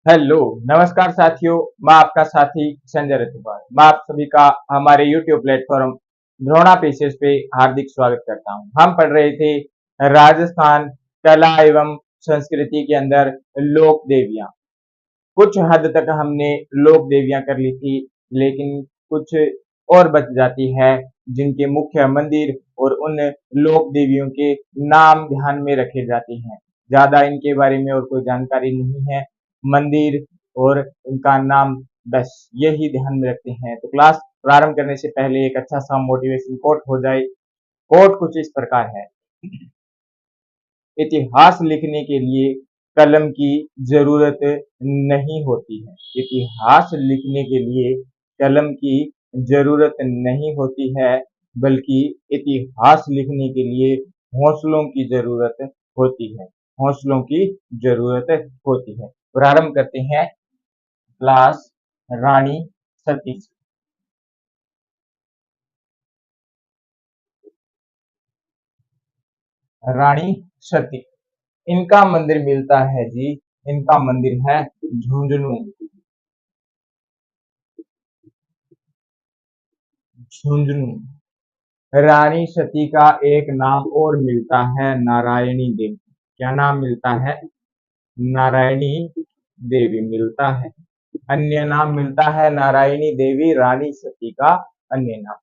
Hello, नमस्कार साथियों। मैं आपका साथी संजय रतिवाल। मैं आप सभी का हमारे यूट्यूब प्लेटफॉर्म द्रोणा पीसेस पे हार्दिक स्वागत करता हूं। हम पढ़ रहे थे राजस्थान कला एवं संस्कृति के अंदर लोक देवियां। कुछ हद तक हमने लोक देवियां कर ली थी, लेकिन कुछ और बच जाती है, जिनके मुख्य मंदिर और उन लोक देवियों के नाम ध्यान में रखे जाते हैं। ज्यादा इनके बारे में और कोई जानकारी नहीं है। मंदिर और उनका नाम, बस यही ध्यान में रखते हैं। तो क्लास प्रारंभ करने से पहले एक अच्छा सा मोटिवेशन कोट हो जाए। कोट कुछ इस प्रकार है। इतिहास लिखने के लिए कलम की जरूरत नहीं होती है। इतिहास लिखने के लिए कलम की जरूरत नहीं होती है, बल्कि इतिहास लिखने के लिए हौसलों की जरूरत होती है। हौसलों की जरूरत होती है। प्रारंभ करते हैं क्लास रानी सती। रानी सती, इनका मंदिर मिलता है जी। इनका मंदिर है झुंझुनू। झुंझुनू। रानी सती का एक नाम और मिलता है नारायणी देवी। क्या नाम मिलता है? नारायणी देवी मिलता है। अन्य नाम मिलता है नारायणी देवी, रानी सती का अन्य नाम।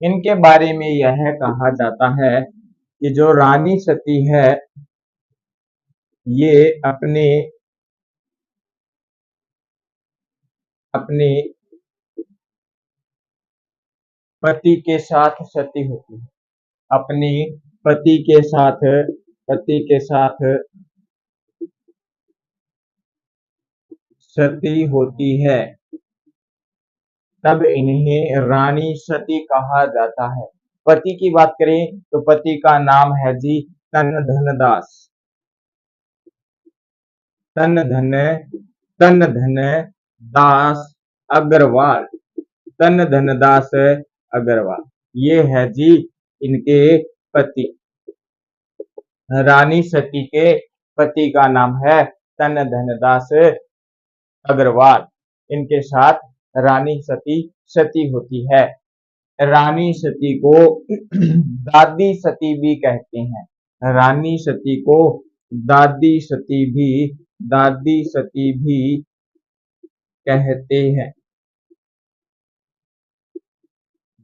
इनके बारे में यह कहा जाता है कि जो रानी सती है, ये अपने अपने पति के साथ सती होती है। अपने पति के साथ पति के साथ सती होती है, तब इन्हें रानी सती कहा जाता है। पति की बात करें तो पति का नाम है जी तन धन दास। तन धन तन धन दास अग्रवाल। तन धन दास अग्रवाल, ये है जी इनके पति। रानी सती के पति का नाम है तन धन दास अग्रवाल। इनके साथ रानी सती सती होती है। रानी सती को दादी सती भी कहते हैं। रानी सती को दादी सती भी दादी सती भी कहते हैं।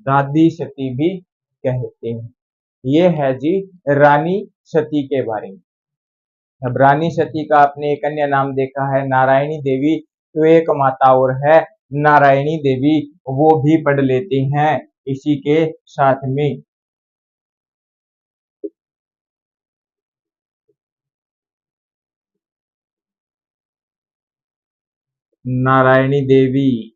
दादी सती भी कहते हैं। ये है जी रानी सती के बारे में। अब रानी सती का आपने एक अन्य नाम देखा है नारायणी देवी। तो एक माता और है नारायणी देवी, वो भी पढ़ लेते हैं इसी के साथ में। नारायणी देवी।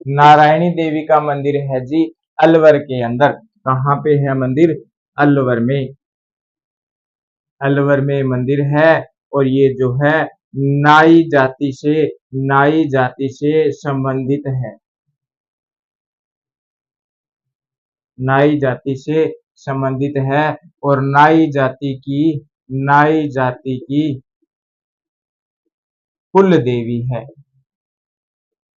नारायणी देवी का मंदिर है जी अलवर के अंदर। कहाँ पे है मंदिर? अलवर में। अलवर में मंदिर है। और ये जो है नाई जाति से नाई जाति से संबंधित है। नाई जाति से संबंधित है। और नाई जाति की कुल देवी है।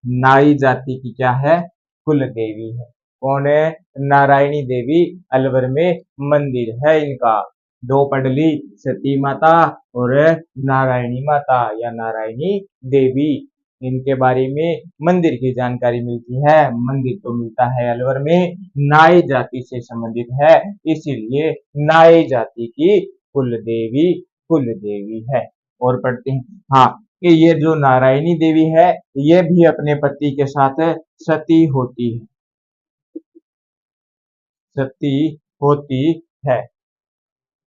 नाई जाति की क्या है? कुल देवी है। कौन है? नारायणी देवी। अलवर में मंदिर है इनका। दो पढ़ ली, सती माता और नारायणी माता या नारायणी देवी। इनके बारे में मंदिर की जानकारी मिलती है। मंदिर तो मिलता है अलवर में, नाई जाति से संबंधित है, इसीलिए नाई जाति की कुल देवी है। और पढ़ते हैं हाँ कि ये जो नारायणी देवी है, ये भी अपने पति के साथ सती होती है। सती होती है।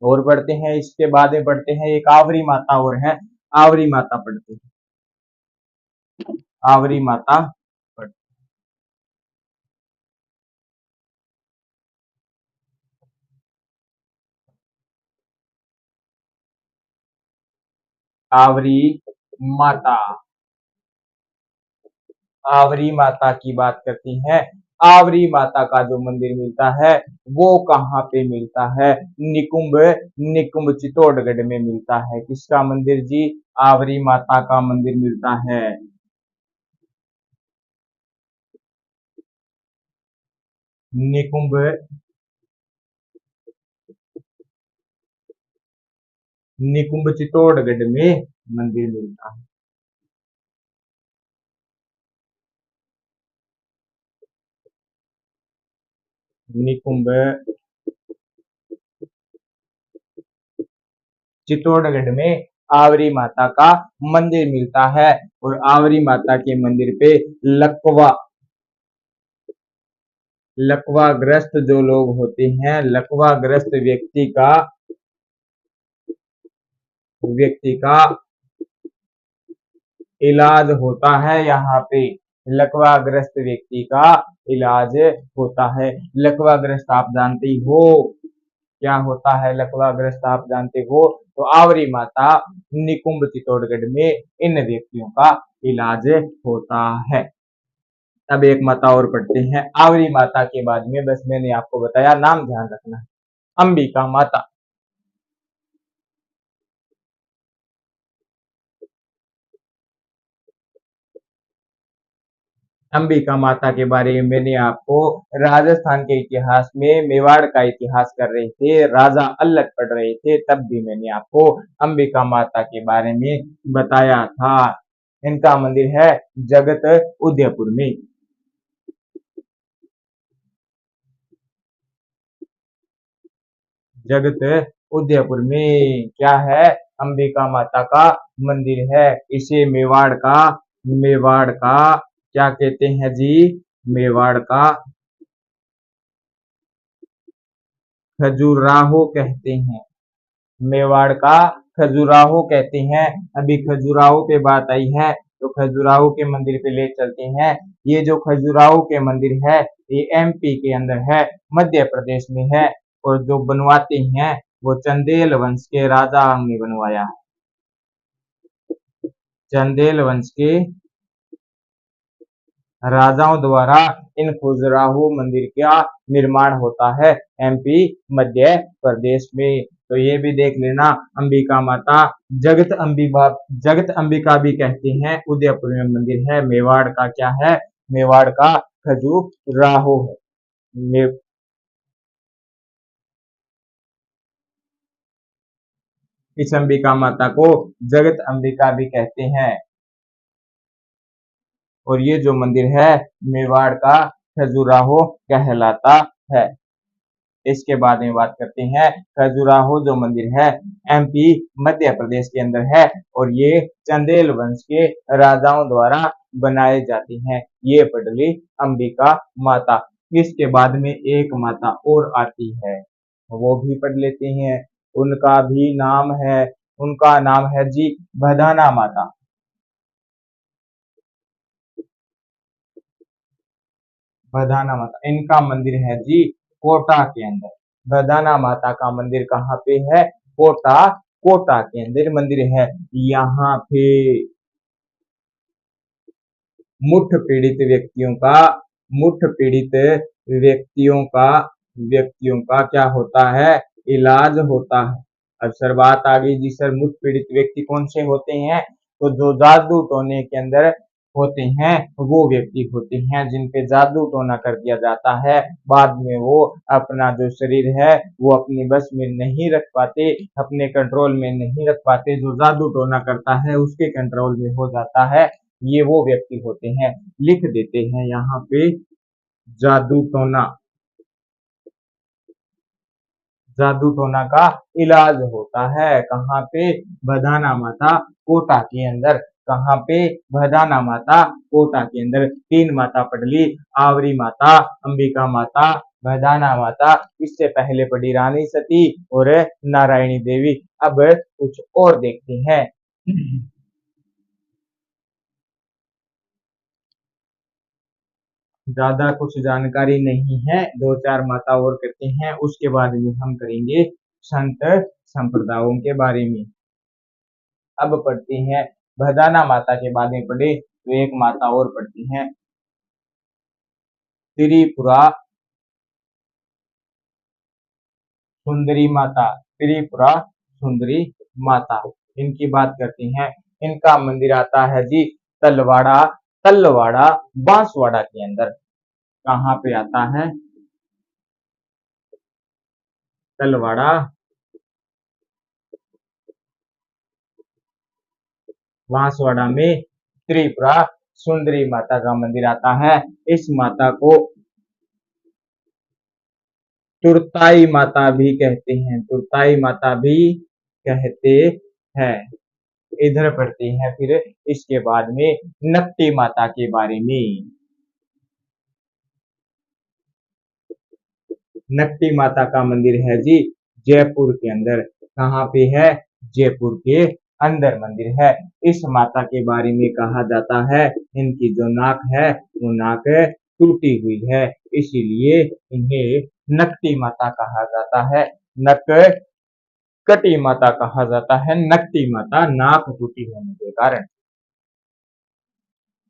और पढ़ते हैं, इसके बाद में पढ़ते हैं एक आवरी माता और है। आवरी माता पढ़ते हैं। आवरी माता पढ़ते आवरी माता। आवरी माता की बात करती हैं। आवरी माता का जो मंदिर मिलता है वो कहाँ पे मिलता है? निकुंभ निकुंभ चित्तौड़गढ़ में मिलता है। किसका मंदिर जी? आवरी माता का मंदिर मिलता है। निकुंभ निकुंभ चित्तौड़गढ़ में मंदिर मिलता है। निकुंभ चित्तौड़गढ़ में आवरी माता का मंदिर मिलता है। और आवरी माता के मंदिर पे लकवा लकवाग्रस्त जो लोग होते हैं, लकवाग्रस्त व्यक्ति का इलाज होता है यहाँ पे। लकवाग्रस्त व्यक्ति का इलाज होता है। लकवाग्रस्त आप जानते ही हो क्या होता है? लकवाग्रस्त आप जानते हो तो आवरी माता निकुंभ चित्तौड़गढ़ में इन व्यक्तियों का इलाज होता है। अब एक माता और पढ़ते हैं आवरी माता के बाद में, बस मैंने आपको बताया, नाम ध्यान रखना है। अंबिका माता। अंबिका माता के बारे में मैंने आपको राजस्थान के इतिहास में मेवाड़ का इतिहास कर रहे थे, राजा अल्लग पढ़ रहे थे, तब भी मैंने आपको अंबिका माता के बारे में बताया था। इनका मंदिर है जगत उदयपुर में। जगत उदयपुर में क्या है? अंबिका माता का मंदिर है। इसे मेवाड़ का क्या कहते हैं जी? मेवाड़ का खजुराहो कहते हैं। मेवाड़ का खजुराहो कहते हैं। अभी खजुराहो पे बात आई है तो खजुराहो के मंदिर पे ले चलते हैं। ये जो खजुराहो के मंदिर है ये एमपी के अंदर है, मध्य प्रदेश में है। और जो बनवाते हैं वो चंदेल वंश के राजा ने बनवाया है। चंदेल वंश के राजाओं द्वारा इन खजुराहो मंदिर का निर्माण होता है एमपी मध्य प्रदेश में। तो ये भी देख लेना। अंबिका माता जगत अंबिका भी कहते हैं। उदयपुर में मंदिर है। मेवाड़ का क्या है? मेवाड़ का खजुराहो है। मे, इस अंबिका माता को जगत अंबिका भी कहते हैं। और ये जो मंदिर है मेवाड़ का खजुराहो कहलाता है। इसके बाद में बात करते हैं खजुराहो जो मंदिर है एमपी मध्य प्रदेश के अंदर है। और ये चंदेल वंश के राजाओं द्वारा बनाए जाते हैं। ये पटली अंबिका माता। इसके बाद में एक माता और आती है, वो भी पढ़ लेते हैं। उनका भी नाम है उनका नाम है जी बदाना माता। बदाना माता इनका मंदिर है जी कोटा के अंदर। बदाना माता का मंदिर कहाँ पे है? कोटा। कोटा के अंदर मंदिर है। यहाँ पे मुठ पीड़ित व्यक्तियों का मुठ पीड़ित व्यक्तियों का व्यक्तियों का क्या होता है? इलाज होता है। अब सर बात आ गई जी, सर मुठ पीड़ित व्यक्ति कौन से होते हैं? तो जो जादू टोने के अंदर होते हैं वो व्यक्ति होते हैं जिन पे जादू टोना कर दिया जाता है। बाद में वो अपना जो शरीर है वो अपने बस में नहीं रख पाते, अपने कंट्रोल में नहीं रख पाते। जो जादू टोना करता है उसके कंट्रोल में हो जाता है। ये वो व्यक्ति होते हैं। लिख देते हैं यहाँ पे जादू टोना। जादू टोना का इलाज होता है कहाँ पे? बदाना माता कोटा के अंदर। कहाँ पे? बदाना माता कोटा के अंदर। तीन माता पढ़ ली, आवरी माता, अंबिका माता, बदाना माता। इससे पहले पढ़ी रानी सती और नारायणी देवी। अब कुछ और देखते हैं। ज्यादा कुछ जानकारी नहीं है, दो चार माता और करते हैं, उसके बाद में हम करेंगे संत संप्रदायों के बारे में। अब पढ़ते हैं भदाना माता के बाद में पढ़े तो एक माता और पढ़ते हैं त्रिपुरा सुंदरी माता, त्रिपुरा सुंदरी माता, इनकी बात करते हैं। इनका मंदिर आता है जी तलवाड़ा, तलवाड़ा बांसवाड़ा के अंदर। कहाँ पे आता है? तलवाड़ा बांसवाड़ा में त्रिपुरा सुंदरी माता का मंदिर आता है। इस माता को तुरताई माता भी कहते हैं, तुरताई माता भी कहते हैं। इधर पढ़ते हैं फिर इसके बाद में नकटी माता के बारे में। नकटी माता का मंदिर है जी जयपुर के अंदर। कहाँ पे है? जयपुर के अंदर मंदिर है। इस माता के बारे में कहा जाता है इनकी जो नाक है वो नाक टूटी हुई है, इसीलिए इन्हें नकटी माता कहा जाता है। नक कटी माता कहा जाता है, नकटी माता नाक टूटी होने के कारण।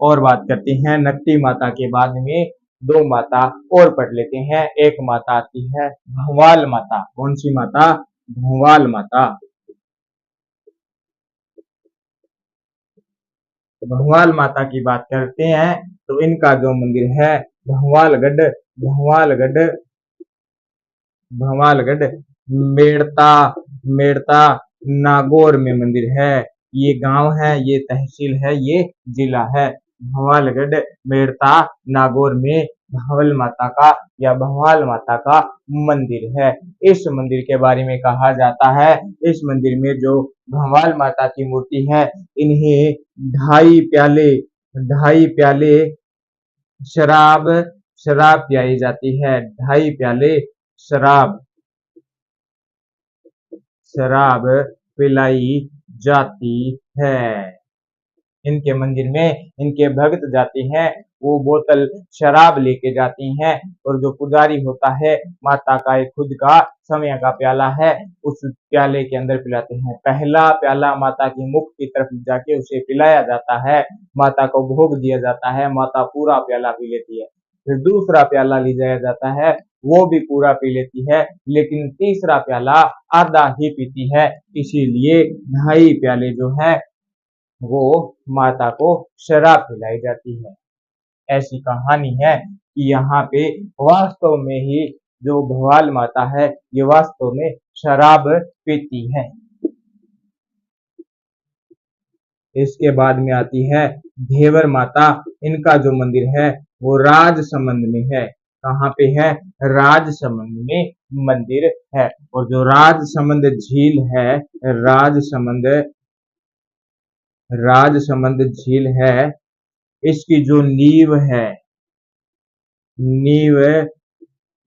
और बात करते हैं नकटी माता के बाद में दो माता और पढ़ लेते हैं। एक माता आती है भंवाल माता। कौन सी माता? भंवाल माता। भंवाल माता की बात करते हैं तो इनका जो मंदिर है भंवालगढ़, भंवालगढ़, भंवालगढ़ मेड़ता, मेड़ता नागौर में मंदिर है। ये गांव है, ये तहसील है, ये जिला है। भंवालगढ़ मेड़ता नागौर में भंवल माता का या भंवाल माता का मंदिर है। इस मंदिर के बारे में कहा जाता है, इस मंदिर में जो भंवाल माता की मूर्ति है इन्हें ढाई प्याले शराब शराब पिलाई जाती है। 2.5 प्याले शराब शराब पिलाई जाती है। इनके मंदिर में इनके भक्त जाते हैं, वो बोतल शराब लेके जाती हैं और जो पुजारी होता है माता का एक खुद का समय का प्याला है, उस प्याले के अंदर पिलाते हैं। पहला प्याला माता की मुख की तरफ जाके उसे पिलाया जाता है, माता को भोग दिया जाता है, माता पूरा प्याला पी लेती है। फिर दूसरा प्याला ले जाया जाता है, वो भी पूरा पी लेती है, लेकिन तीसरा प्याला आधा ही पीती है, इसीलिए 2.5 प्याले जो है वो माता को शराब पिलाई जाती है। ऐसी कहानी है कि यहाँ पे वास्तव में ही जो भवाल माता है ये वास्तव में शराब पीती है। इसके बाद में आती है घेवर माता। इनका जो मंदिर है वो राजसमंद में है। कहाँ पे है? राजसमंद में मंदिर है। और जो राजसमंद झील है, राजसमंद राजसमंद झील है, इसकी जो नींव है, नींव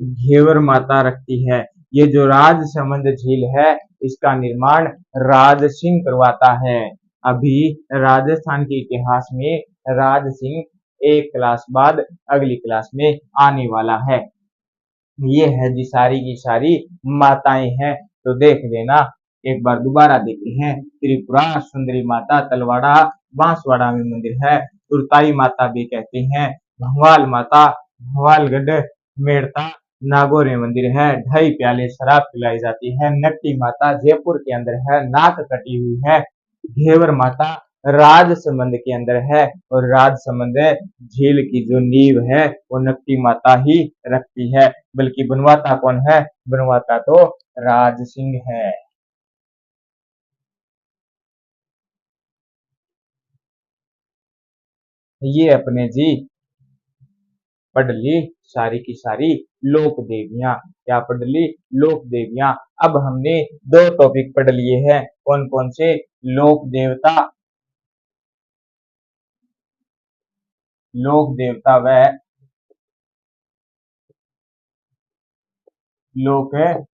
घेवर माता रखती है। ये जो राजसमंद झील है इसका निर्माण राज सिंह करवाता है। अभी राजस्थान के इतिहास में राज सिंह एक क्लास बाद अगली क्लास में आने वाला है। ये है जी सारी की सारी माताएं हैं, तो देख लेना। एक बार दोबारा देखते हैं। त्रिपुरा सुंदरी माता तलवाड़ा बांसवाड़ा में मंदिर है। तुरताई माता भी कहते हैं। भंवाल माता भंवालगढ़ मेड़ता नागौर में मंदिर है। 2.5 प्याले शराब पिलाई जाती है। नकटी माता जयपुर के अंदर है, नाक कटी हुई है। घेवर माता राजसमंद के अंदर है और राजसमंद झील की जो नींव है वो नकटी माता ही रखती है। बल्कि बनवाता कौन है? बनवाता तो राज सिंह है। ये अपने जी पढ़ ली सारी की सारी लोक देवियां। क्या पढ़ ली? लोक देवियां। अब हमने दो टॉपिक पढ़ लिए हैं। कौन कौन से? लोक देवता, लोक देवता व लोक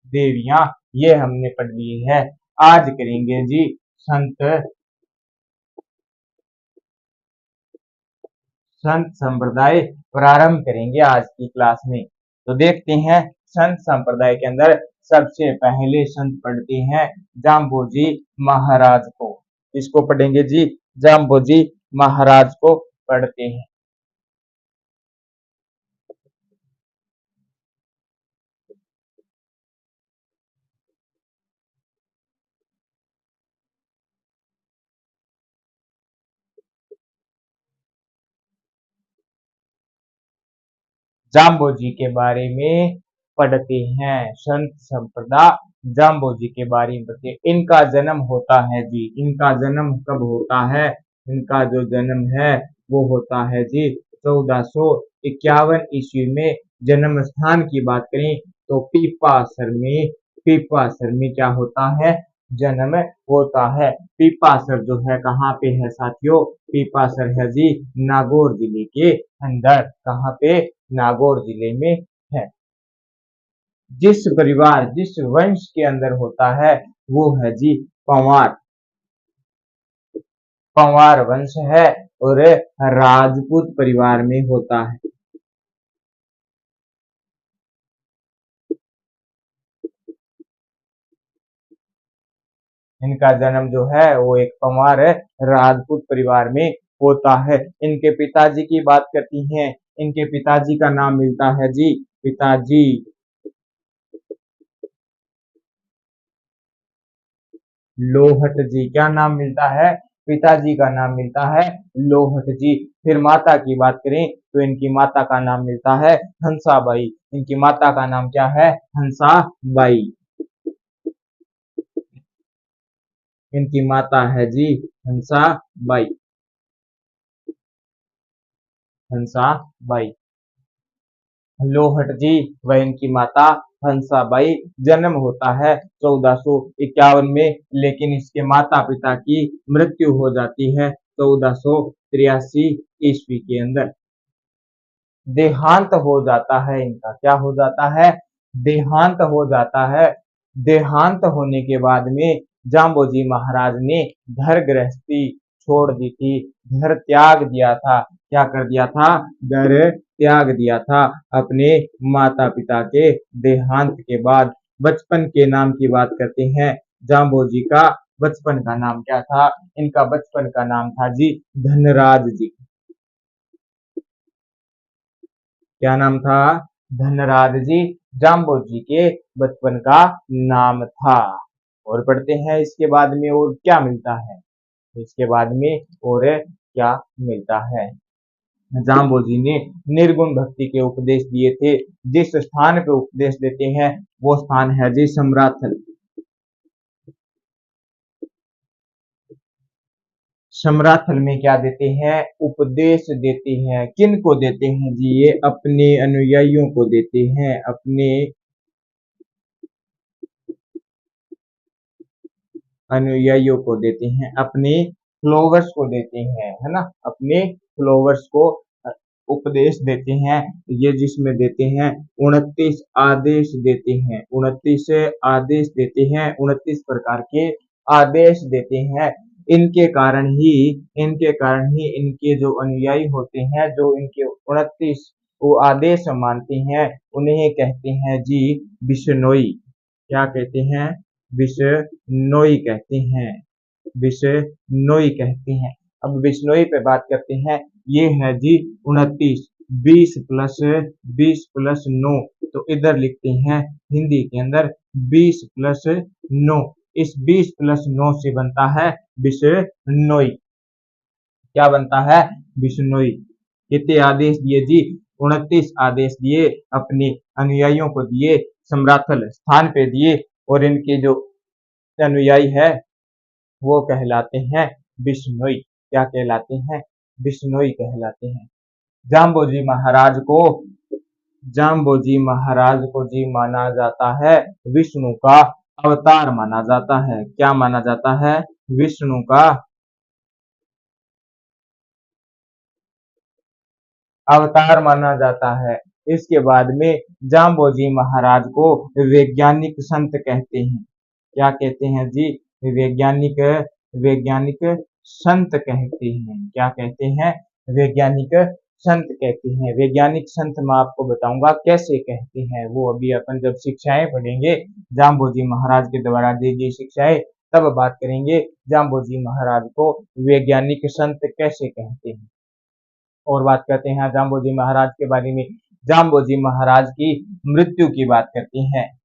देवियां, ये हमने पढ़ लिए है। आज करेंगे जी संत संत संप्रदाय प्रारंभ करेंगे आज की क्लास में। तो देखते हैं संत संप्रदाय के अंदर सबसे पहले संत पढ़ते हैं जाम्बोजी महाराज को। इसको पढ़ेंगे जी? जाम्बोजी महाराज को पढ़ते हैं। जाम्बोजी के बारे में पढ़ते हैं। संत संप्रदा जाम्बोजी के बारे में पढ़ते हैं। इनका जन्म होता है जी, इनका जन्म कब होता है? इनका जो जन्म है वो होता है जी 1451 ईस्वी में। जन्म स्थान की बात करें तो पीपासर में क्या होता है? जन्म होता है। पीपासर जो है कहाँ पे है साथियों? पीपासर है जी नागौर जिले के अंदर। कहाँ पे? नागौर जिले में है। जिस वंश के अंदर होता है वो है जी पंवार। पंवार वंश है और राजपूत परिवार में होता है। इनका जन्म जो है वो एक पंवार राजपूत परिवार में होता है। इनके पिताजी की बात करती हैं। इनके पिताजी का नाम मिलता है जी पिताजी लोहट जी। क्या नाम मिलता है? पिताजी का नाम मिलता है लोहट जी। फिर माता की बात करें तो इनकी माता का नाम मिलता है हंसाबाई। इनकी माता का नाम क्या है? हंसाबाई। इनकी माता है जी हंसाबाई। हंसाबाई लोहट जी व इनकी माता हंसाबाई। जन्म होता है 1451 में, लेकिन इसके माता पिता की मृत्यु हो जाती है 1483 ईस्वी के अंदर। देहांत हो जाता है इनका। क्या हो जाता है? देहांत हो जाता है। देहांत होने के बाद में जाम्बोजी महाराज ने घर गृहस्थी छोड़ दी थी, घर त्याग दिया था। क्या कर दिया था? घर त्याग दिया था अपने माता पिता के देहांत के बाद। बचपन के नाम की बात करते हैं। जाम्बोजी का बचपन का नाम क्या था? इनका बचपन का नाम था जी धनराज जी। क्या नाम था? धनराज जी जाम्बो जी के बचपन का नाम था। और पढ़ते हैं इसके बाद में और क्या मिलता है? इसके बाद में और क्या मिलता है? जाम्बो जी ने निर्गुण भक्ति के उपदेश दिए थे। जिस स्थान पे उपदेश देते हैं वो स्थान है जी सम्राथल। सम्राथल में क्या देते हैं? उपदेश देते हैं। किन को देते हैं जी? ये अपने अनुयायियों को देते हैं। अपने अनुयायियों को देते हैं, अपने फॉलोवर्स को देते हैं, है ना? अपने फॉलोवर्स को उपदेश देते हैं। ये जिसमें देते हैं 29 आदेश देते हैं। 29 आदेश देते हैं। 29 प्रकार के आदेश देते हैं। इनके कारण ही इनके जो अनुयायी होते हैं, जो इनके 29 वो आदेश मानते हैं, उन्हें कहते हैं जी बिश्नोई। क्या कहते हैं? बिश्नोई कहते हैं। बिश्नोई कहते हैं। अब बिश्नोई पे बात करते हैं। ये है जी 29। 20 प्लस 9, तो इधर लिखते हैं हिंदी के अंदर 20 प्लस 9। इस 20 प्लस 9 से बनता है बिश्नोई। क्या बनता है? बिश्नोई। कितने आदेश दिए जी? 29 आदेश दिए, अपने अनुयायियों को दिए, सम्राथल स्थान पे दिए। और इनके जो अनुयायी है वो कहलाते हैं बिश्नोई। क्या कहलाते हैं? बिश्नोई कहलाते हैं। जाम्बोजी महाराज को जाम्बोजी महाराज को जी माना जाता है विष्णु का अवतार माना जाता है। क्या माना जाता है? विष्णु का अवतार माना जाता है। इसके बाद में जाम्बोजी महाराज को वैज्ञानिक संत कहते हैं। क्या कहते हैं जी? वैज्ञानिक वैज्ञानिक संत कहते हैं। क्या कहते हैं? वैज्ञानिक संत कहते हैं। वैज्ञानिक संत मैं आपको बताऊंगा कैसे कहते हैं। वो अभी अपन जब शिक्षाएं पढ़ेंगे जाम्बोजी महाराज के द्वारा दी गई शिक्षाएं, तब बात करेंगे जाम्बोजी महाराज को वैज्ञानिक संत कैसे कहते हैं। और बात करते हैं जाम्बोजी महाराज के बारे में। जाम्बोजी महाराज की मृत्यु की बात करते हैं।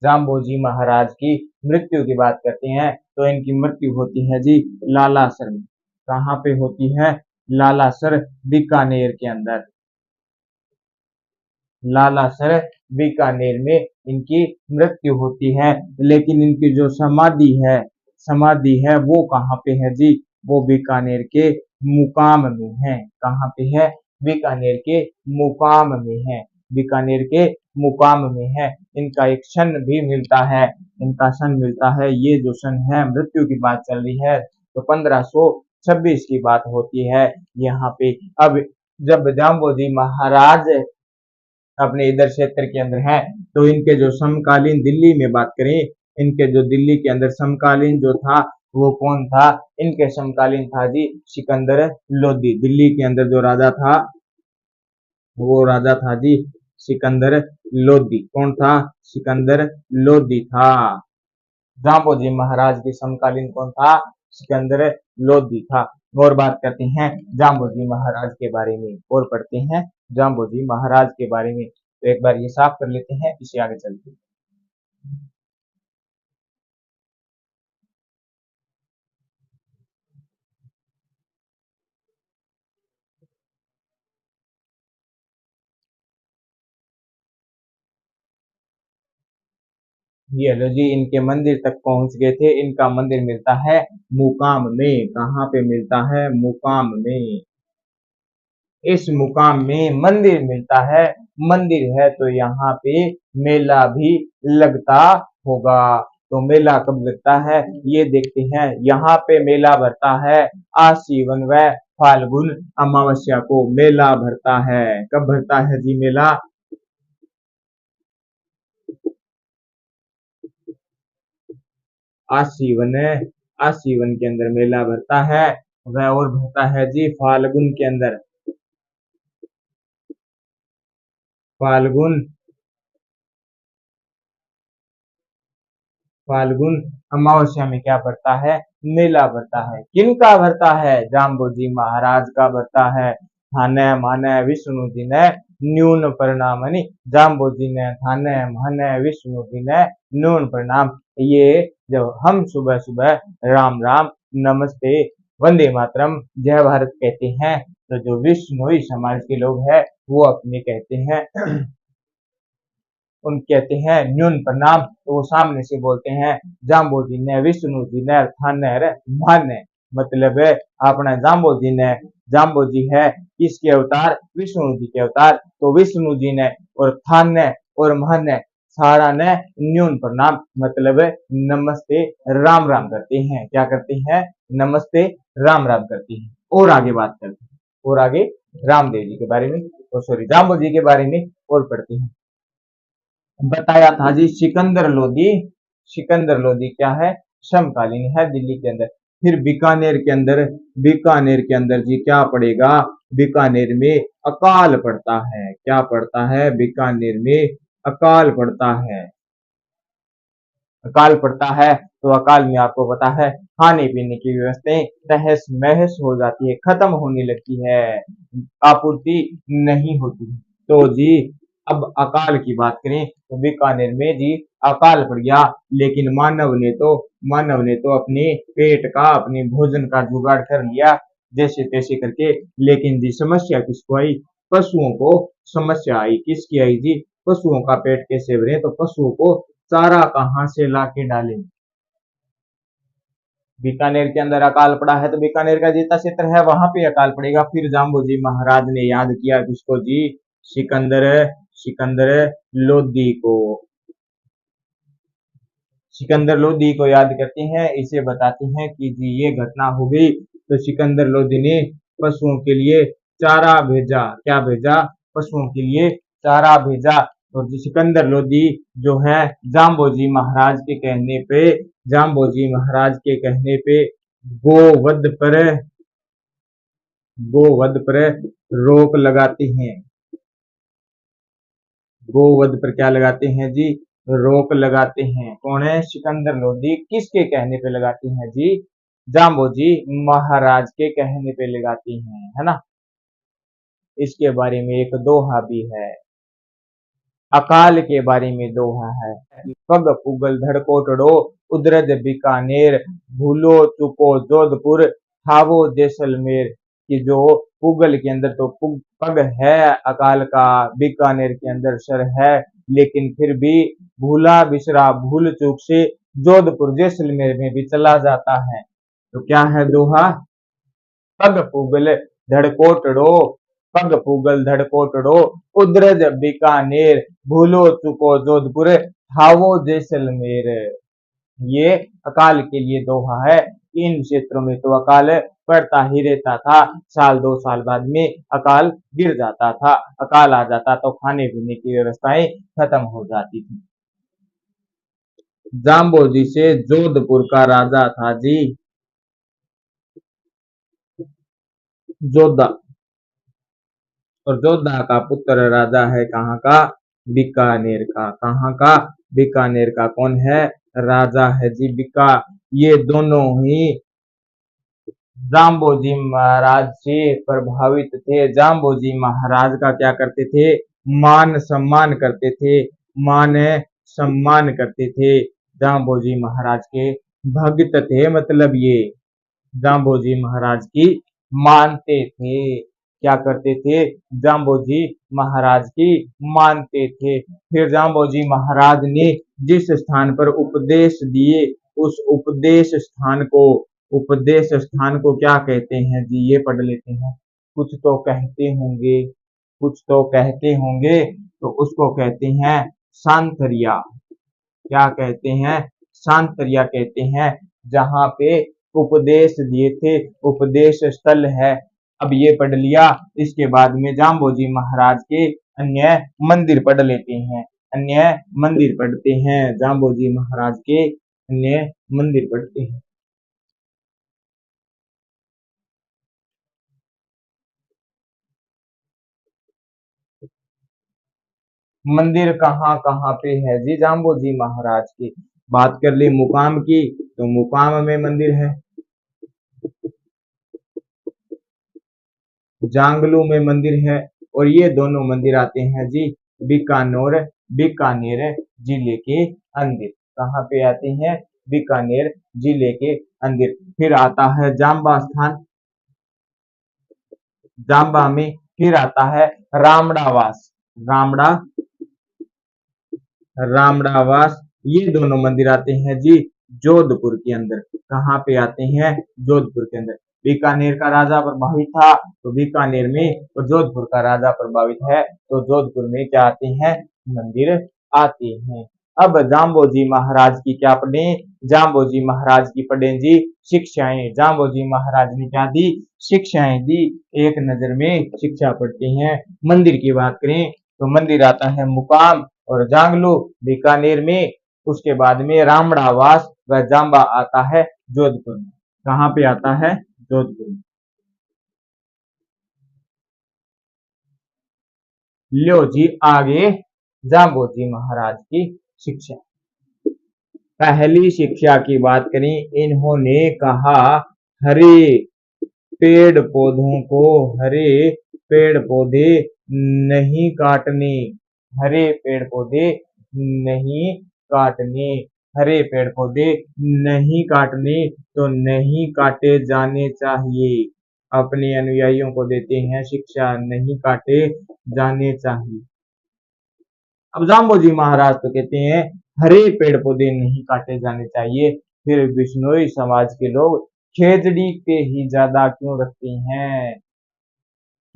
जाम्बोजी महाराज की मृत्यु की बात करते हैं तो इनकी मृत्यु होती है जी लालासर में। कहाँ पे होती है? लालासर बीकानेर के अंदर, लालासर बीकानेर में इनकी मृत्यु होती है। लेकिन इनकी जो समाधि है वो कहाँ पे है जी? वो बीकानेर के मुकाम में है। कहाँ पे है? बीकानेर के मुकाम में है। बीकानेर के मुकाम में है। इनका एक सन भी मिलता है, इनका सन मिलता है। ये जो सन है, मृत्यु की बात चल रही है तो 1526 की बात होती है यहाँ पे। अब जब जाम्बोजी महाराज अपने इधर क्षेत्र के अंदर हैं तो इनके जो समकालीन दिल्ली में बात करें, इनके जो दिल्ली के अंदर समकालीन जो था वो कौन था? इनके समकालीन था जी सिकंदर लोदी। दिल्ली के अंदर जो राजा था वो राजा था जी सिकंदर लोदी। कौन था? सिकंदर लोदी था। जाम्बोजी महाराज के समकालीन कौन था? सिकंदर लोदी था। और बात करते हैं जाम्बोजी महाराज के बारे में और पढ़ते हैं जाम्बोजी महाराज के बारे में। तो एक बार ये साफ कर लेते हैं, इसे आगे चलते हैं। ये लो जी, इनके मंदिर तक पहुंच गए थे। इनका मंदिर मिलता है मुकाम में। कहाँ पे मिलता है? मुकाम में। इस मुकाम में मंदिर मिलता है। मंदिर है तो यहाँ पे मेला भी लगता होगा। तो मेला कब लगता है ये देखते हैं। यहाँ पे मेला भरता है आश्विन व फाल्गुन अमावस्या को मेला भरता है। कब भरता है जी मेला? आश्विन, आश्विन के अंदर मेला भरता है। वह और भरता है जी फाल्गुन के अंदर। फाल्गुन, फाल्गुन अमावस्या में क्या भरता है? मेला भरता है। किनका भरता है? जाम्बोजी महाराज का भरता है। थाने माने विष्णु जी ने न्यून प्रणामनि, जाम्बोजी ने थाने माने विष्णु जी ने न्यून प्रणाम। ये जब हम सुबह सुबह राम राम, नमस्ते, वंदे मातरम, जय भारत कहते हैं तो जो विष्णुई समाज के लोग हैं वो अपने कहते हैं उन कहते हैं न्यून प्रणाम, तो वो सामने से बोलते हैं जाम्बो जी ने विष्णु जी ने थाने रे माने। मतलब है अपना जाम्बो जी है किसके अवतार? विष्णु जी के अवतार। तो विष्णु जी ने और थाने और माने सारा ने न्यून प्रणाम, मतलब है नमस्ते राम राम करते हैं। क्या करते हैं? नमस्ते राम राम करते हैं। और आगे बात करते हैं, और आगे रामदेव जी के बारे में, और सॉरी जाम्बो जी के बारे में और पढ़ते हैं। बताया था जी सिकंदर लोदी। सिकंदर लोदी क्या है? समकालीन है दिल्ली के अंदर। फिर बीकानेर के अंदर, बीकानेर के अंदर जी क्या पड़ेगा? बीकानेर में अकाल पड़ता है। क्या पड़ता है? बीकानेर में अकाल पड़ता है। अकाल पड़ता है तो अकाल में आपको पता है खाने पीने की व्यवस्थाएं तहस महस हो जाती है, खत्म होने लगती है, आपूर्ति नहीं होती। तो जी अब अकाल की बात करें तो बीकानेर में जी अकाल पड़ गया। लेकिन मानव ने तो अपने पेट का, अपने भोजन का जुगाड़ कर लिया जैसे तैसे करके। लेकिन जी समस्या किसको आई? पशुओं को समस्या आई। किसकी आई जी? पशुओं का पेट कैसे भरे? तो पशुओं को चारा कहाँ से ला के डालें? बीकानेर के अंदर अकाल पड़ा है तो बीकानेर का जितना क्षेत्र है वहां पे अकाल पड़ेगा। फिर जाम्बोजी महाराज ने याद किया किसको जी? सिकंदर, सिकंदर लोदी को। सिकंदर लोदी को याद करते हैं, इसे बताते हैं कि जी ये घटना हो गई तो सिकंदर लोदी ने पशुओं के लिए चारा भेजा। क्या भेजा? पशुओं के लिए चारा भेजा। और जो सिकंदर लोदी जो है जाम्बोजी महाराज के कहने पे, जाम्बोजी महाराज के कहने पे गोवध पर, गोवध पर रोक लगाते हैं। गोवध पर क्या लगाते हैं जी? रोक लगाते हैं। कौन है? सिकंदर लोदी। किसके कहने पे लगाते हैं जी? जाम्बोजी महाराज के कहने पे लगाते हैं, है ना। इसके बारे में एक दोहा भी है, अकाल के बारे में दोहा है। पग पुगल धड़कोटड़ो उदरज बीकानेर, भूलो चुको जोधपुर, खावो जैसलमेर। कि जो पुगल के अंदर तो पग है अकाल का, बीकानेर के अंदर सर है, लेकिन फिर भी भूला बिसरा भूल चूक से जोधपुर जैसलमेर में भी चला जाता है। तो क्या है दोहा? पग पुगल धड़कोटड़ो, पग पुगल धड़कोटड़ो, उद्रज बीकानेर, भूलो चुको जोधपुर, थावो जैसलमेर। ये अकाल के लिए दोहा है। इन क्षेत्रों में तो अकाल पड़ता ही रहता था, साल 2 साल बाद में अकाल गिर जाता था, अकाल आ जाता तो खाने पीने की व्यवस्थाएं खत्म हो जाती थी। जाम्बोजी से जोधपुर का राजा था जी जोधा, और जोधा का पुत्र राजा है कहाँ का? बीकानेर का। कहाँ का? बीकानेर का। कौन है? राजा है जी बीका। ये दोनों ही जाम्बोजी महाराज से प्रभावित थे। जाम्बोजी महाराज का क्या करते थे? मान सम्मान करते थे, मान सम्मान करते थे। जाम्बोजी महाराज के भक्त थे, मतलब ये जाम्बोजी महाराज की मानते थे। क्या करते थे? जाम्बोजी महाराज की मानते थे। फिर जाम्बोजी महाराज ने जिस स्थान पर उपदेश दिए, उस उपदेश स्थान को क्या कहते हैं जी? ये पढ़ लेते हैं। कुछ तो कहते होंगे, कुछ तो कहते होंगे, तो उसको कहते हैं सांतरिया। क्या कहते हैं? सांतरिया कहते हैं। जहां पे उपदेश दिए थे, उपदेश स्थल है। अब ये पढ़ लिया, इसके बाद में जाम्बोजी महाराज के अन्य मंदिर पढ़ लेते हैं। अन्य मंदिर पढ़ते हैं, जाम्बोजी महाराज के अन्य मंदिर पढ़ते हैं। मंदिर कहाँ कहाँ पे है जी जाम्बोजी महाराज की? बात कर ली मुकाम की, तो मुकाम में मंदिर है, जांगलू में मंदिर है, और ये दोनों मंदिर आते हैं जी बीकानेर जिले के अंदर। कहाँ पे आते हैं? बीकानेर जिले के अंदर। फिर आता है जाम्बा स्थान, जाम्बा में फिर आता है रामड़ावास, रामड़ा रामड़ावास। ये दोनों मंदिर आते हैं जी जोधपुर के अंदर। कहाँ पे आते हैं? जोधपुर के अंदर। बीकानेर का राजा प्रभावित था तो बीकानेर में, और जोधपुर का राजा प्रभावित है तो जोधपुर में क्या आते हैं? मंदिर आते हैं। अब जाम्बोजी महाराज की क्या पढ़े? जाम्बोजी महाराज की पढ़े जी शिक्षाएं। जाम्बोजी महाराज ने क्या दी? शिक्षाएं दी। एक नजर में शिक्षा पढ़ते हैं। मंदिर की बात करें तो मंदिर आता है मुकाम और जांगलू बीकानेर में। उसके बाद में रामड़ावास व जाम्बा आता है जोधपुर में। कहाँ पे आता है? जोधपुर में। लो जी आगे जाम्बोजी महाराज की शिक्षा। पहली शिक्षा की बात करें, इन्होंने कहा हरे पेड़ पौधों को, हरे पेड़ पौधे नहीं काटने, हरे पेड़ पौधे नहीं काटने, हरे पेड़ पौधे नहीं काटने, तो नहीं काटे जाने चाहिए। अपने अनुयायियों को देते हैं शिक्षा, नहीं काटे जाने चाहिए। अब जाम्बोजी महाराज तो कहते हैं हरे पेड़ पौधे नहीं काटे जाने चाहिए, फिर बिश्नोई समाज के लोग खेजड़ी पे ही ज्यादा क्यों रखते हैं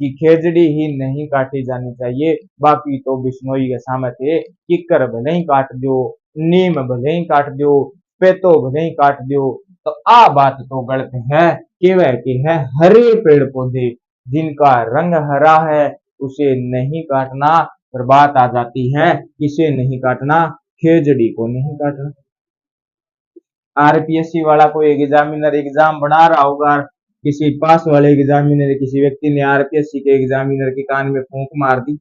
कि खेजड़ी ही नहीं काटी जानी चाहिए, बाकी तो बिश्नोई का सामत है, किक्कर भले ही काट दो, नीम भले ही काट दो, पेतो भले ही काट दो। तो आ बात तो गलत है, केवल के है हरे पेड़ पौधे जिनका रंग हरा है उसे नहीं काटना। पर बात आ जाती है किसे नहीं काटना? खेजड़ी को नहीं काटना। आरपीएससी वाला कोई एग्जामिनर एग्जाम बना रहा होगा, किसी पास वाले एग्जामिनर, किसी व्यक्ति ने आरपीएससी के एग्जामिनर के कान में फूंक मार दी,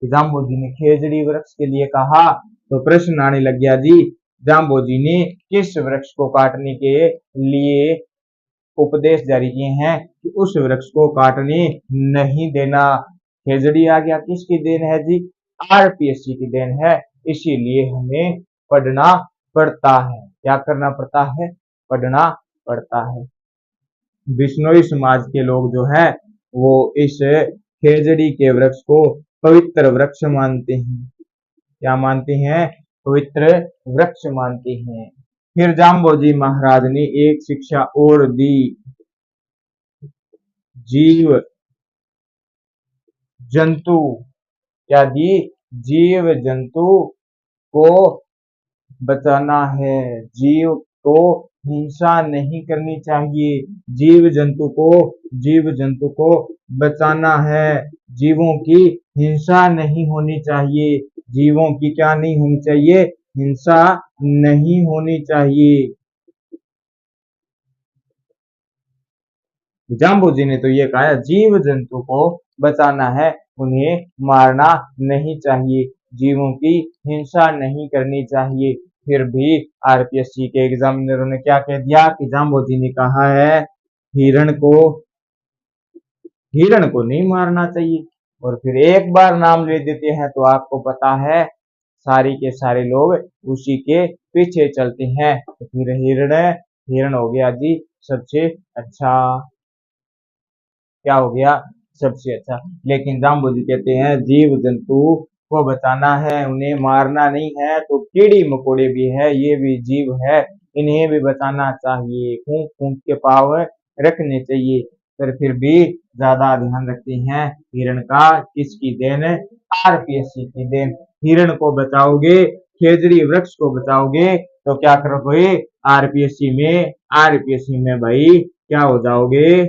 जाम्बोजी ने खेजड़ी वृक्ष के लिए कहा, तो प्रश्न आने लग गया जी जाम्बोजी ने किस वृक्ष को काटने के लिए उपदेश जारी किए हैं कि उस वृक्ष को काटने नहीं देना। खेजड़ी आ गया, किसकी देन है जी? आरपीएससी की देन है। इसीलिए हमें पढ़ना पड़ता है। क्या करना पड़ता है? पढ़ना पड़ता है। बिश्नोई समाज के लोग जो है वो इस खेजड़ी के वृक्ष को पवित्र वृक्ष मानते हैं। क्या मानते हैं? पवित्र वृक्ष मानते हैं। फिर जाम्बोजी महाराज ने एक शिक्षा और दी, जीव जंतु, क्या दी? जीव जंतु को बचाना है, जीव को हिंसा नहीं करनी चाहिए, जीव जंतु को बचाना है, जीवों की हिंसा नहीं होनी चाहिए, जीवों की क्या नहीं होनी चाहिए? हिंसा नहीं होनी चाहिए। जाम्बू जी ने तो ये कहा जीव जंतु को बचाना है, उन्हें मारना नहीं चाहिए, जीवों की हिंसा नहीं करनी चाहिए। फिर भी आरपीएससी के एग्जामिनरों ने क्या कह दिया कि जाम्बू जी ने कहा है हिरण को नहीं मारना चाहिए, और फिर एक बार नाम ले देते हैं तो आपको पता है सारी के सारे लोग उसी के पीछे चलते हैं। तो फिर हिरण हो गया जी सबसे अच्छा, क्या हो गया? सबसे अच्छा। लेकिन जाम्बू जी कहते हैं जीव जंतु को बचाना है, उन्हें मारना नहीं है। तो कीड़ी मकोड़े भी है, ये भी जीव है, इन्हें भी बचाना चाहिए, फूंक फूंक के पाव रखने चाहिए। पर फिर भी ज्यादा ध्यान रखते हैं हिरण का, किसकी देन? आरपीएससी की देन। हिरण को बचाओगे, खेजड़ी वृक्ष को बचाओगे तो क्या करोगे? आरपीएससी में भाई क्या हो जाओगे?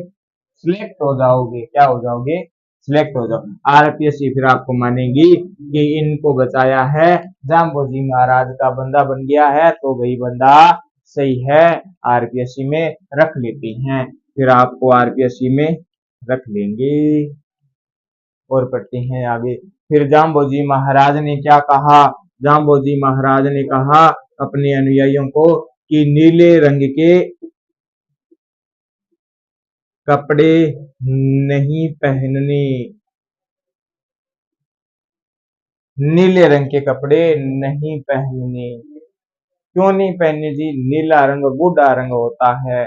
सिलेक्ट हो जाओगे। क्या हो जाओगे? सिलेक्ट हो जाओ। आरपीएससी फिर आपको मानेगी कि इनको बचाया है, जाम्बोजी महाराज का बंदा बन गया है, तो वही बंदा सही है, आरपीएससी में रख लेते हैं। फिर आपको आरपीएससी में रख लेंगे। और पढ़ते हैं आगे। फिर जाम्बोजी महाराज ने क्या कहा? जाम्बोजी महाराज ने कहा अपने अनुयायियों को कि नीले रंग के कपड़े नहीं पहनने, नीले रंग के कपड़े नहीं पहनने। क्यों नहीं पहनने जी? नीला रंग गूढ़ा रंग होता है,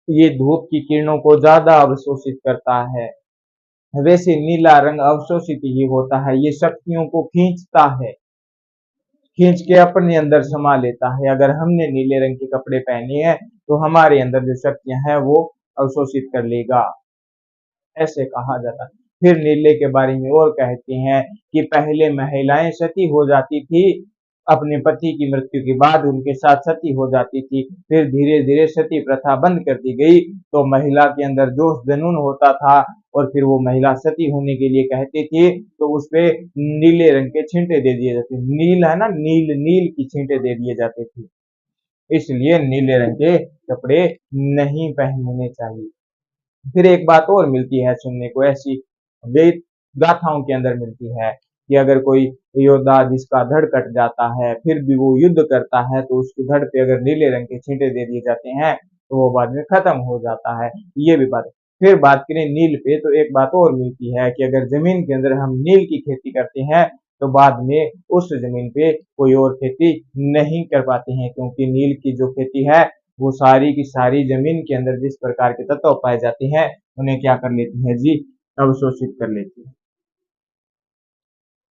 ये धूप की किरणों को ज्यादा अवशोषित करता है। वैसे नीला रंग अवशोषित ही होता है, ये शक्तियों को खींचता है, खींच के अपने अंदर समा लेता है। अगर हमने नीले रंग के कपड़े पहने हैं तो हमारे अंदर जो शक्तियां हैं वो अवशोषित कर लेगा, ऐसे कहा जाता है। फिर नीले के बारे में और कहते हैं कि पहले महिलाएं सती हो जाती थी, अपने पति की मृत्यु के बाद उनके साथ सती हो जाती थी, फिर धीरे धीरे सती प्रथा बंद कर दी गई, तो महिला के अंदर जोश जुनून होता था, और फिर वो महिला सती होने के लिए कहती थी तो उस पे नीले रंग के छींटे दे दिए जाते, नील है ना, नील नील की छींटे दे दिए जाते थे, इसलिए नीले रंग के कपड़े नहीं पहनने चाहिए। फिर एक बात और मिलती है सुनने को, ऐसी वेद गाथाओं के अंदर मिलती है कि अगर कोई योद्धा जिसका धड़ कट जाता है फिर भी वो युद्ध करता है तो उसकी धड़ पे अगर नीले रंग के छींटे दे दिए जाते हैं तो वो बाद में खत्म हो जाता है, ये भी बात है। फिर बात करें नील पे तो एक बात और मिलती है कि अगर जमीन के अंदर हम नील की खेती करते हैं तो बाद में उस जमीन पे कोई और खेती नहीं कर पाते हैं, क्योंकि नील की जो खेती है वो सारी की सारी जमीन के अंदर जिस प्रकार के तत्व पाए जाते हैं उन्हें क्या कर लेती है जी? अवशोषित कर लेती है।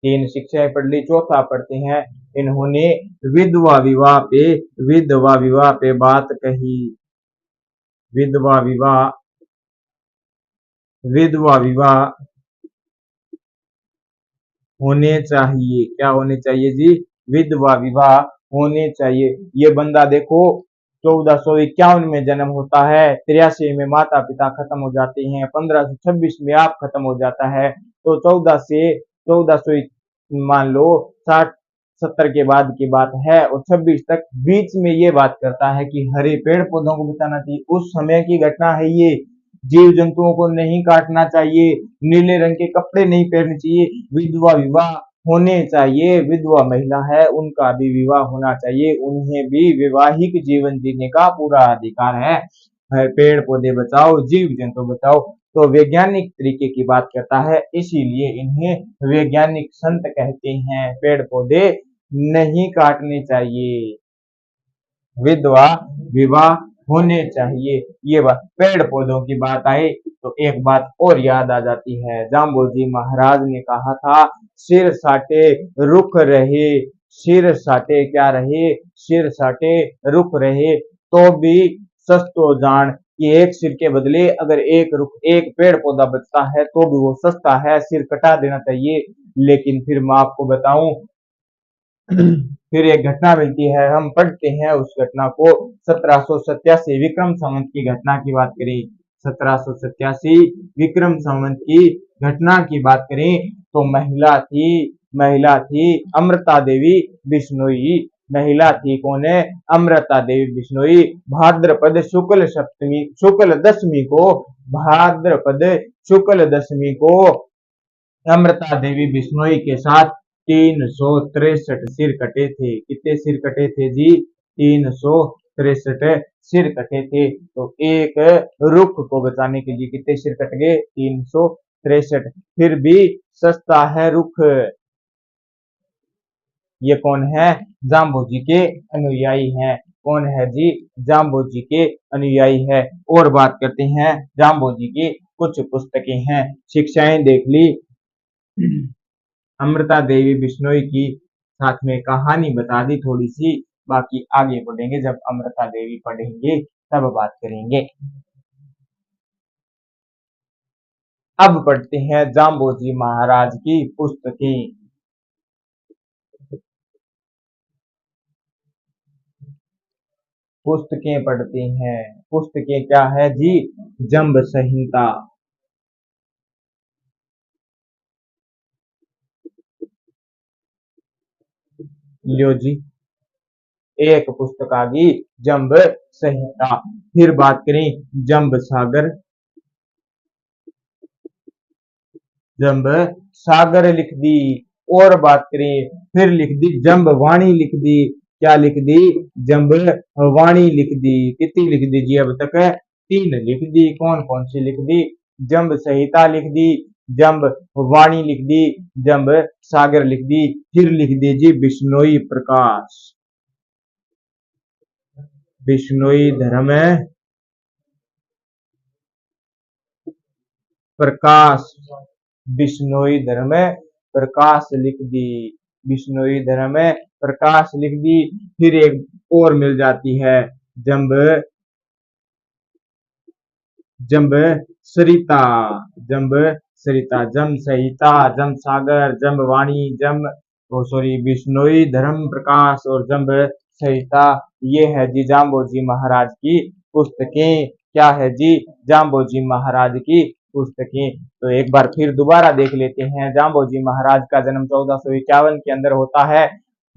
तीन शिक्षाएं पढ़ ली, चौथा पढ़ते हैं इन्होंने विधवा विवाह पे बात कही। विधवा विवाह विधवा विवाह होने चाहिए, क्या होने चाहिए जी? विधवा विवाह होने चाहिए। ये बंदा देखो 1451 में जन्म होता है, 83 में माता पिता खत्म हो जाते हैं, 1526 में आप खत्म हो जाता है, तो 1400 मान लो 60-70 के बाद की बात है, और 26 तक बीच में ये बात करता है कि हरे पेड़ पौधों को बचाना चाहिए। उस समय की घटना है ये, जीव जंतुओं को नहीं काटना चाहिए, नीले रंग के कपड़े नहीं पहनने चाहिए, विधवा विवाह होने चाहिए, विधवा महिला है उनका भी विवाह होना चाहिए, उन्हें भी वैवाहिक जीवन जीने का पूरा अधिकार है। पेड़ पौधे बचाओ, जीव जंतु बचाओ, तो वैज्ञानिक तरीके की बात करता है, इसीलिए इन्हें वैज्ञानिक संत कहते हैं। पेड़ पौधे नहीं काटने चाहिए, विधवा विवाह होने चाहिए। ये बात पेड़ पौधों की बात आए तो एक बात और याद आ जाती है, जाम्बोजी महाराज ने कहा था, सिर साटे रुख रहे, सिर साटे क्या रहे, सिर साटे रुख रहे, तो भी सस्तो जान कि एक सिर के बदले अगर एक रुख एक पेड़ पौधा बचता है तो भी वो सस्ता है, सिर कटा देना चाहिए। लेकिन फिर मैं आपको बताऊं, फिर एक घटना मिलती है, हम पढ़ते हैं उस घटना को। 1787 विक्रम संवत की घटना की बात करें, 1787 विक्रम संवत की घटना की बात करें तो महिला थी अमृता देवी बिश्नोई। महिला थी कौन है? अमृता देवी बिश्नोई। भाद्रपद शुक्ल सप्तमी शुक्ल दशमी को, भाद्रपद शुक्ल दशमी को अमृता देवी बिश्नोई के साथ 363 सिर कटे थे। कितने सिर कटे थे जी? 363 सिर कटे थे। तो एक रुख को बचाने के लिए कितने सिर कट गए? 363। फिर भी सस्ता है रुख। ये कौन है? जाम्बोजी के अनुयायी हैं। कौन है जी? जाम्बोजी के अनुयायी है। और बात करते हैं, जाम्बोजी की कुछ पुस्तकें हैं, शिक्षाएं देख ली, अमृता देवी बिश्नोई की, साथ में कहानी बता दी थोड़ी सी। बाकी आगे पढ़ेंगे, जब अमृता देवी पढ़ेंगे तब बात करेंगे। अब पढ़ते हैं जाम्बोजी महाराज की पुस्तकें। पुस्तकें पढ़ते हैं, पुस्तकें क्या है जी? जंब संहिता। लियो जी, एक पुस्तक आ गई जंब संहिता। फिर बात करें जंब सागर, जंब सागर लिख दी। और बात करें, फिर लिख दी जंब वाणी लिख दी। क्या लिख दी? जंब वाणी लिख दी। कितनी लिख दी जी अब तक? 3 लिख दी। कौन कौन सी लिख दी? जंब संहिता लिख दी, जंब वाणी लिख दी, जंब सागर लिख दी। फिर लिख दी जी बिश्नोई प्रकाश, बिश्नोई धर्म प्रकाश, बिश्नोई धर्म प्रकाश लिख दी, बिश्नोई धर्म प्रकाश लिख दी। फिर एक और मिल जाती है, जंब जंब सरिता, जंब सरिता, जम संहिता, जम सागर, जंब वाणी, जम सॉरी बिश्नोई धर्म प्रकाश और जंब संहिता। ये है जी जाम्बोजी महाराज की पुस्तकें। क्या है जी? जाम्बोजी महाराज की पुस्तकें। तो एक बार फिर दोबारा देख लेते हैं, जाम्बोजी महाराज का जन्म 1451 के अंदर होता है,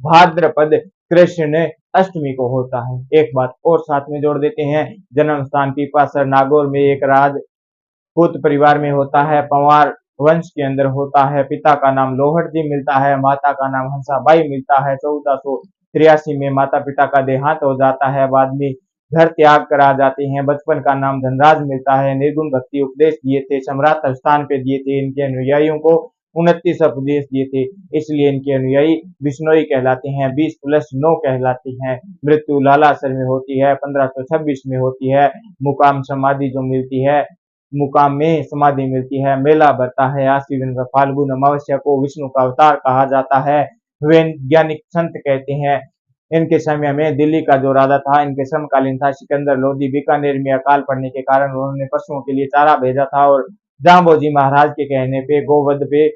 भाद्रपद कृष्ण अष्टमी को होता है। एक बात और साथ में जोड़ देते हैं, जन्म स्थान पीपासर नागौर में एक राजपूत परिवार में होता है, पंवार वंश के अंदर होता है। पिता का नाम लोहट जी मिलता है, माता का नाम हंसाबाई मिलता है। 1483 में माता पिता का देहांत हो जाता है, बाद में घर त्याग कर आ जाते हैं। बचपन का नाम धनराज मिलता है। निर्गुण भक्ति उपदेश दिए थे, सम्राट स्थान पे दिए थे, इनके अनुयायियों को 29 उपदेश दिए थे, इसलिए इनके अनुयायी बिश्नोई कहलाते हैं। 20+9 कहलाते हैं। मृत्यु लालासर में होती है, 1526 में होती है। मुकाम समाधि जो मिलती है, मुकाम में समाधि मिलती है। मेला भरता है आश्विन व फाल्गुन अमावस्या को, विष्णु का अवतार कहा जाता है। वैज्ञानिक संत कहते हैं, इनके समय में दिल्ली का जो राजा था, इनके समकालीन था सिकंदर लोधी। बीकानेर में अकाल पड़ने के कारण उन्होंने पशुओं के लिए चारा भेजा था और जाम्बोजी महाराज के कहने पे गोवध पे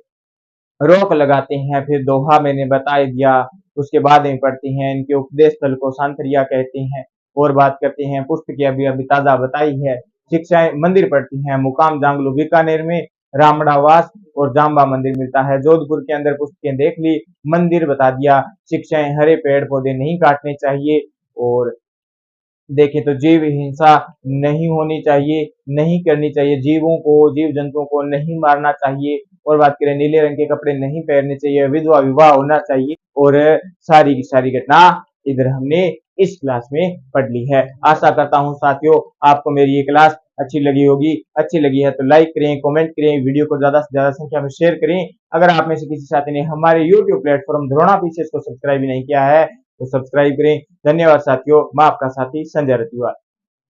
रोक लगाते हैं। फिर दोहा मैंने बता दिया, उसके बाद में पढ़ते हैं, इनके उपदेश स्थल को सांतरिया कहते हैं। और बात करते हैं, पुस्तकें अभी अभी ताजा बताई है। शिक्षाएं मंदिर पढ़ती हैं, मुकाम जांगलू बीकानेर में रामड़ावास और जाम्बा मंदिर मिलता है। जोधपुर के अंदर पुस्तकें देख ली, मंदिर बता दिया। शिक्षाएं, हरे पेड़ पौधे नहीं काटने चाहिए, और देखें तो जीव हिंसा नहीं होनी चाहिए, नहीं करनी चाहिए, जीवों को जीव जंतुओं को नहीं मारना चाहिए। और बात करें, नीले रंग के कपड़े नहीं पहनने चाहिए, विधवा विवाह होना चाहिए। और सारी की सारी घटना इधर हमने इस क्लास में पढ़ ली है। आशा करता हूं साथियों आपको मेरी ये क्लास अच्छी लगी होगी। अच्छी लगी है तो लाइक करें, कमेंट करें, वीडियो को ज्यादा से ज्यादा संख्या में शेयर करें। अगर आप में से किसी साथी ने हमारे यूट्यूब प्लेटफॉर्म द्रोणा पीसीएस को सब्सक्राइब नहीं किया है तो सब्सक्राइब करें। धन्यवाद साथियों, मैं आपका साथी संजय रतिवाल।